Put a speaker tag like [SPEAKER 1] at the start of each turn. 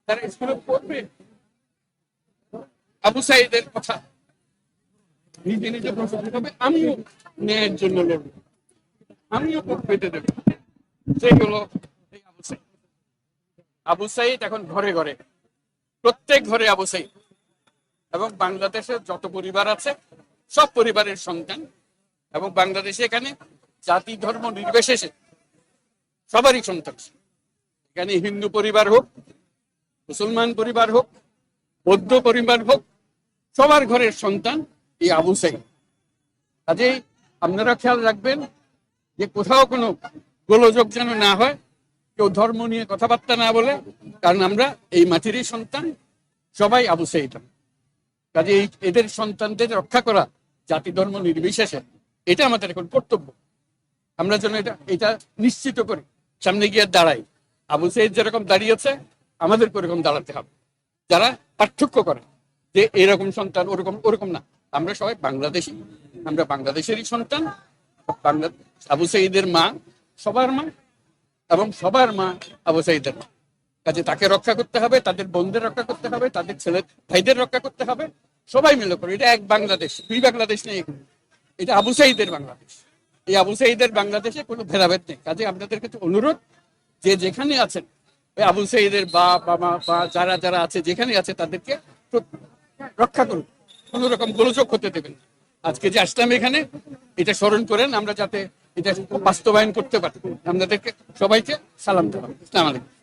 [SPEAKER 1] তারা স্কুলে পড়বে আবু সাইদের কথা নিজে নিজে প্রশ্ন হবে, আমিও ন্যায়ের জন্য লড়বো, আমিও ভোট পেতে দেবো। সেগুলো এই আবু সাইদ। আবু সাইদ এখন ঘরে ঘরে, প্রত্যেক ঘরে আবু সাইদ। এবং বাংলাদেশের যত পরিবার আছে সব পরিবারের সন্তান, এবং বাংলাদেশে এখানে জাতি ধর্ম নির্বিশেষে সবারই সন্তান। এখানে হিন্দু পরিবার হোক, মুসলমান পরিবার হোক, বৌদ্ধ পরিবার হোক, সবার ঘরের সন্তান এই আবু সাইদ। কাজেই আপনারা খেয়াল রাখবেন যে কোথাও কোনো গোলযোগ যেন না হয়, কেউ ধর্ম নিয়ে কথাবার্তা না বলে, কারণ আমরা এই মাটিরই সন্তান, সবাই আবু সাইদ। কাজে এদের সন্তানদের রক্ষা করা জাতি ধর্ম নির্বিশেষে, এটা আমাদের এখন কর্তব্য। আমরা যেন এটা নিশ্চিত করি, সামনে গিয়ে দাঁড়াই। আবু সাইদ যেরকম দাঁড়িয়েছে আমাদের ওরকম দাঁড়াতে হবে। যারা পার্থক্য করে যে এরকম সন্তান ওরকম না, আমরা সবাই বাংলাদেশি, আমরা বাংলাদেশেরই সন্তান। আবু সাইদের মা সবার মা, এবং সবার মা আবু সাইদের মা। কাজে তাকে রক্ষা করতে হবে, তাদের বোনদের রক্ষা করতে হবে, তাদের ছেলে ভাইদের রক্ষা করতে হবে, সবাই মিলে করে। এটা এক বাংলাদেশ, দুই বাংলাদেশ নেই, এটা আবু সাইদের বাংলাদেশ। এই আবু সাইদের বাংলাদেশে কোনো ভেদাভেদ নেই। কাজে আপনাদের কাছে অনুরোধ, যে যেখানে আছেন ওই আবু সাইদের বাপ মা বা যারা যারা আছে যেখানে আছে তাদেরকে রক্ষা করুন, কোন রকম গোলযোগ হতে দেবেন। আজকে যে আসলাম এখানে, এটা স্মরণ করেন, আমরা যাতে এটা বাস্তবায়ন করতে পারি। আপনাদেরকে সবাইকে সালাম দেওয়া। আসসালামু আলাইকুম।